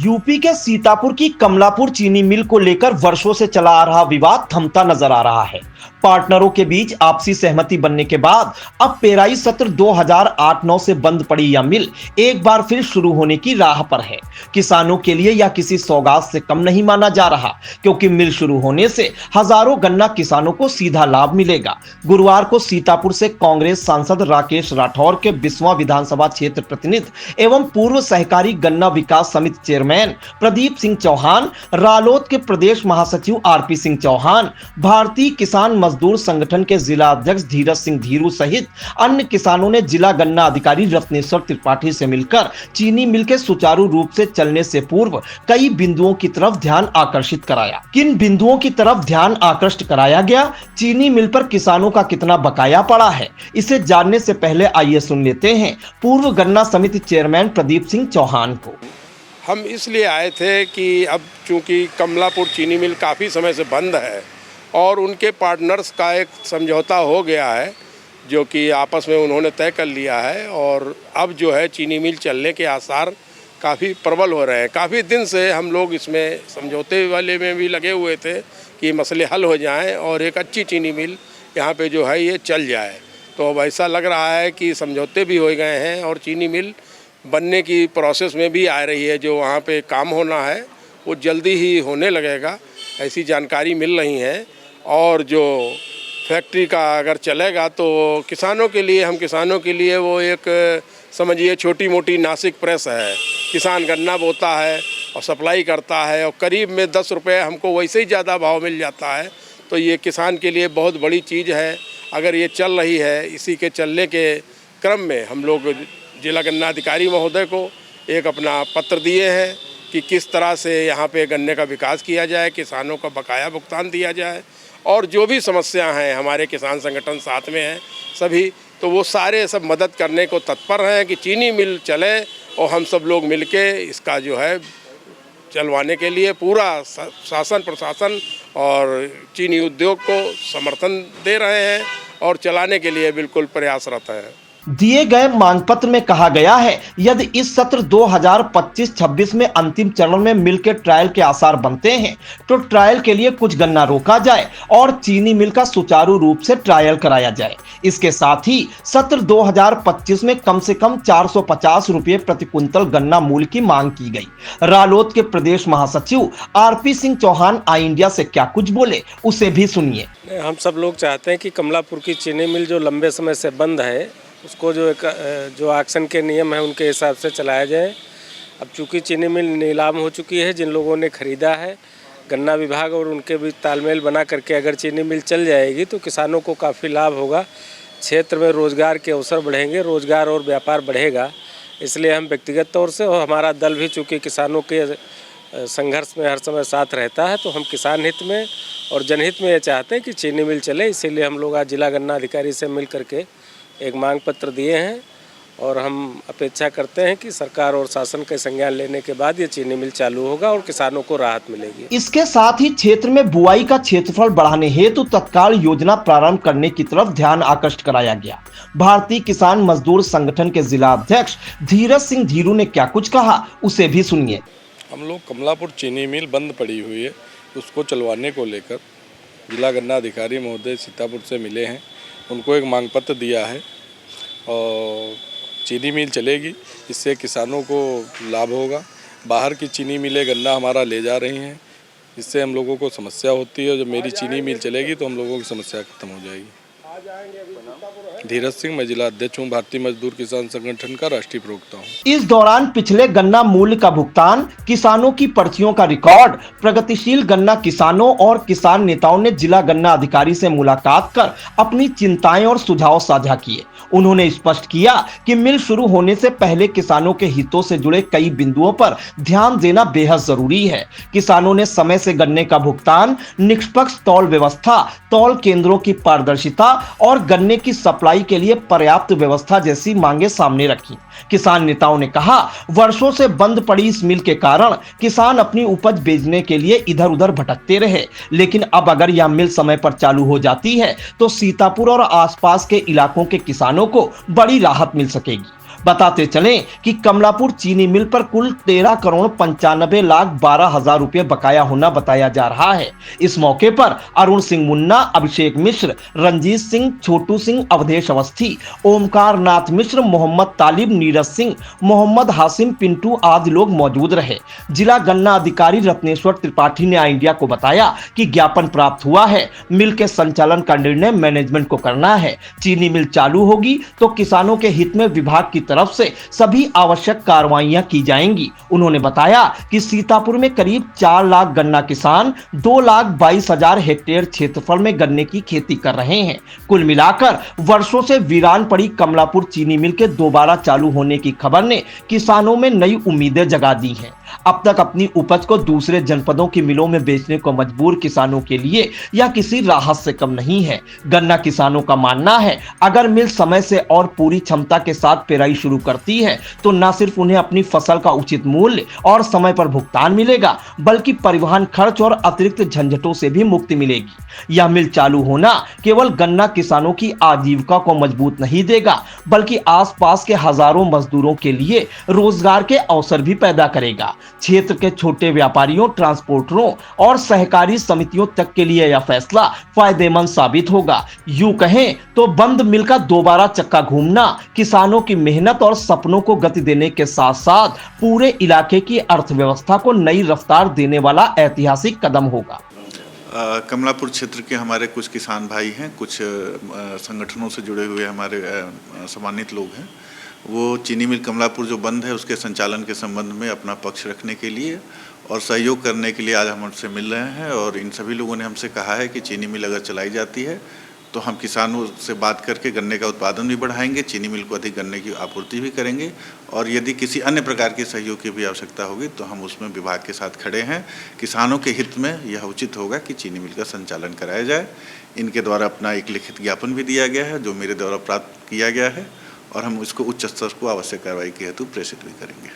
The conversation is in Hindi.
यूपी के सीतापुर की कमलापुर चीनी मिल को लेकर वर्षों से चला आ रहा विवाद थमता नजर आ रहा है। पार्टनरों के बीच आपसी सहमति बनने के बाद अब पेराई सत्र 2008-9 से बंद पड़ी यह मिल एक बार फिर शुरू होने की राह पर है। किसानों के लिए यह किसी सौगात से कम नहीं माना जा रहा, क्योंकि मिल शुरू होने से हजारों गन्ना किसानों को सीधा लाभ मिलेगा। गुरुवार को सीतापुर से कांग्रेस सांसद राकेश राठौर के 20वां विधानसभा क्षेत्र प्रतिनिधि एवं पूर्व सहकारी गन्ना विकास समिति चेयरमैन प्रदीप सिंह चौहान, रालोद के प्रदेश महासचिव आरपी सिंह चौहान, भारतीय किसान मजदूर संगठन के जिला अध्यक्ष धीरज सिंह धीरू सहित अन्य किसानों ने जिला गन्ना अधिकारी रत्नेश्वर त्रिपाठी से मिलकर चीनी मिल के सुचारू रूप से चलने से पूर्व कई बिंदुओं की तरफ ध्यान आकर्षित कराया। किन बिंदुओं की तरफ ध्यान आकृष्ट कराया गया, चीनी मिल पर किसानों का कितना बकाया पड़ा है, इसे जानने से पहले आइए सुन लेते हैं पूर्व गन्ना समिति चेयरमैन प्रदीप सिंह चौहान को। हम इसलिए आए थे कि अब चूंकि कमलापुर चीनी मिल काफ़ी समय से बंद है और उनके पार्टनर्स का एक समझौता हो गया है जो कि आपस में उन्होंने तय कर लिया है, और अब जो है चीनी मिल चलने के आसार काफ़ी प्रबल हो रहे हैं। काफ़ी दिन से हम लोग इसमें समझौते वाले में भी लगे हुए थे कि मसले हल हो जाएं और एक अच्छी चीनी मिल यहाँ पे जो है ये चल जाए। तो अब ऐसा लग रहा है कि समझौते भी हो गए हैं और चीनी मिल बनने की प्रोसेस में भी आ रही है। जो वहाँ पे काम होना है वो जल्दी ही होने लगेगा, ऐसी जानकारी मिल रही है। और जो फैक्ट्री का अगर चलेगा तो किसानों के लिए, हम किसानों के लिए वो एक समझिए छोटी मोटी नासिक प्रेस है। किसान गन्ना बोता है और सप्लाई करता है और करीब में 10 रुपये हमको वैसे ही ज़्यादा भाव मिल जाता है। तो ये किसान के लिए बहुत बड़ी चीज़ है। अगर ये चल रही है, इसी के चलने के क्रम में हम लोग जिला गन्ना अधिकारी महोदय को एक अपना पत्र दिए हैं कि किस तरह से यहाँ पे गन्ने का विकास किया जाए, किसानों का बकाया भुगतान दिया जाए, और जो भी समस्या हैं हमारे किसान संगठन साथ में हैं सभी, तो वो सारे सब मदद करने को तत्पर हैं कि चीनी मिल चले और हम सब लोग मिलके इसका जो है चलवाने के लिए पूरा शासन प्रशासन और चीनी उद्योग को समर्थन दे रहे हैं और चलाने के लिए बिल्कुल प्रयासरत हैं। दिए गए मांग पत्र में कहा गया है, यदि इस सत्र 2025-26 में अंतिम चरण में मिल के ट्रायल के आसार बनते हैं तो ट्रायल के लिए कुछ गन्ना रोका जाए और चीनी मिल का सुचारू रूप से ट्रायल कराया जाए। इसके साथ ही सत्र 2025 में कम से कम 450 रुपये प्रति कुंतल गन्ना मूल्य की मांग की गई। रालोद के प्रदेश महासचिव आरपी सिंह चौहान आई इंडिया से क्या कुछ बोले, उसे भी सुनिए। हम सब लोग चाहते हैं कि कमलापुर की चीनी मिल जो लंबे समय से बंद है उसको जो ऑक्शन के नियम है उनके हिसाब से चलाया जाए। अब चूँकि चीनी मिल नीलाम हो चुकी है, जिन लोगों ने ख़रीदा है, गन्ना विभाग और उनके बीच तालमेल बना करके अगर चीनी मिल चल जाएगी तो किसानों को काफ़ी लाभ होगा। क्षेत्र में रोज़गार के अवसर बढ़ेंगे, रोज़गार और व्यापार बढ़ेगा। इसलिए हम व्यक्तिगत तौर से और हमारा दल भी चूँकि किसानों के संघर्ष में हर समय साथ रहता है, तो हम किसान हित में और जनहित में ये चाहते हैं कि चीनी मिल चले। इसीलिए हम लोग आज जिला गन्ना अधिकारी से मिल करके एक मांग पत्र दिए हैं और हम अपेक्षा करते हैं कि सरकार और शासन के संज्ञान लेने के बाद ये चीनी मिल चालू होगा और किसानों को राहत मिलेगी। इसके साथ ही क्षेत्र में बुआई का क्षेत्रफल बढ़ाने हेतु तत्काल योजना प्रारंभ करने की तरफ ध्यान आकृष्ट कराया गया। भारतीय किसान मजदूर संगठन के जिला अध्यक्ष धीरज सिंह धीरू ने क्या कुछ कहा, उसे भी सुनिए। हम लोग कमलापुर चीनी मिल बंद पड़ी हुई है, उसको चलवाने को लेकर जिला गन्ना अधिकारी महोदय सीतापुर से मिले हैं, उनको एक मांग पत्र दिया है और चीनी मिल चलेगी, इससे किसानों को लाभ होगा। बाहर की चीनी मिलें गन्ना हमारा ले जा रही हैं, इससे हम लोगों को समस्या होती है। जब मेरी चीनी मिल चलेगी तो हम लोगों की समस्या खत्म हो जाएगी। धीरज सिंह, मैं जिला अध्यक्ष हूँ, भारतीय मजदूर किसान संगठन का राष्ट्रीय प्रवक्ता हूँ। इस दौरान पिछले गन्ना मूल्य का भुगतान, किसानों की पर्चियों का रिकॉर्ड, प्रगतिशील गन्ना किसानों और किसान नेताओं ने जिला गन्ना अधिकारी से मुलाकात कर अपनी चिंताएं और सुझाव साझा किए। उन्होंने स्पष्ट किया कि मिल शुरू होने से पहले किसानों के हितों से जुड़े कई बिंदुओं पर ध्यान देना बेहद जरूरी है। किसानों ने समय से गन्ने का भुगतान, निष्पक्ष तौल व्यवस्था, तौल केंद्रों की पारदर्शिता और गन्ने की सप्लाई के लिए पर्याप्त व्यवस्था जैसी मांगे सामने रखी। किसान नेताओं ने कहा, वर्षों से बंद पड़ी इस मिल के कारण किसान अपनी उपज बेचने के लिए इधर उधर भटकते रहे, लेकिन अब अगर यह मिल समय पर चालू हो जाती है तो सीतापुर और आसपास के इलाकों के किसानों को बड़ी राहत मिल सकेगी। बताते चलें कि कमलापुर चीनी मिल पर कुल 13,95,12,00,000 रुपए बकाया होना बताया जा रहा है। इस मौके पर अरुण सिंह मुन्ना, अभिषेक मिश्र, रंजीत सिंह, छोटू सिंह, अवधेश अवस्थी, ओमकार नाथ मिश्र, मोहम्मद तालिब, नीरज सिंह, मोहम्मद हासिम, पिंटू आदि लोग मौजूद रहे। जिला गन्ना अधिकारी रत्नेश्वर त्रिपाठी ने आई इंडिया को बताया कि ज्ञापन प्राप्त हुआ है, मिल के संचालन का निर्णय मैनेजमेंट को करना है। चीनी मिल चालू होगी तो किसानों के हित में विभाग की तरफ से सभी आवश्यक कार्रवाइयां की जाएंगी। उन्होंने बताया कि सीतापुर में करीब 4 लाख गन्ना किसान 2,22,000 हेक्टेयर क्षेत्रफल में गन्ने की खेती कर रहे हैं। कुल मिलाकर वर्षों से वीरान पड़ी कमलापुर चीनी मिल के दोबारा चालू होने की खबर ने किसानों में नई उम्मीदें जगा दी हैं। अब तक अपनी उपज को दूसरे जनपदों की मिलों में बेचने को मजबूर किसानों के लिए यह किसी राहत से कम नहीं है। गन्ना किसानों का मानना है, अगर मिल समय से और पूरी क्षमता के साथ पेराई शुरू करती है तो न सिर्फ उन्हें अपनी फसल का उचित मूल्य और समय पर भुगतान मिलेगा, बल्कि परिवहन खर्च और अतिरिक्त झंझटों से भी मुक्ति मिलेगी। यह मिल चालू होना केवल गन्ना किसानों की आजीविका को मजबूत नहीं देगा, बल्कि आसपास के हजारों मजदूरों के लिए रोजगार के अवसर भी पैदा करेगा। क्षेत्र के छोटे व्यापारियों, ट्रांसपोर्टरों और सहकारी समितियों तक के लिए यह फैसला फायदेमंद साबित होगा। यूं कहें तो बंद मिल का दोबारा चक्का घूमना किसानों की मेहनत और सपनों को गति देने के साथ साथ पूरे इलाके की अर्थव्यवस्था को नई रफ्तार देने वाला ऐतिहासिक कदम होगा। कमलापुर क्षेत्र के हमारे कुछ किसान भाई हैं, कुछ संगठनों से जुड़े हुए हमारे सम्मानित लोग हैं। वो चीनी मिल कमलापुर जो बंद है उसके संचालन के संबंध में अपना पक्ष रखने के लिए और सहयोग करने के लिए आज हम उनसे मिल रहे हैं। और इन सभी लोगों ने हमसे कहा है कि चीनी मिल अगर चलाई जाती है तो हम किसानों से बात करके गन्ने का उत्पादन भी बढ़ाएंगे, चीनी मिल को अधिक गन्ने की आपूर्ति भी करेंगे, और यदि किसी अन्य प्रकार के सहयोग की भी आवश्यकता होगी तो हम उसमें विभाग के साथ खड़े हैं। किसानों के हित में यह उचित होगा कि चीनी मिल का संचालन कराया जाए। इनके द्वारा अपना एक लिखित ज्ञापन भी दिया गया है जो मेरे द्वारा प्राप्त किया गया है, और हम इसको उच्च स्तर को आवश्यक कार्रवाई के हेतु प्रेषित भी करेंगे।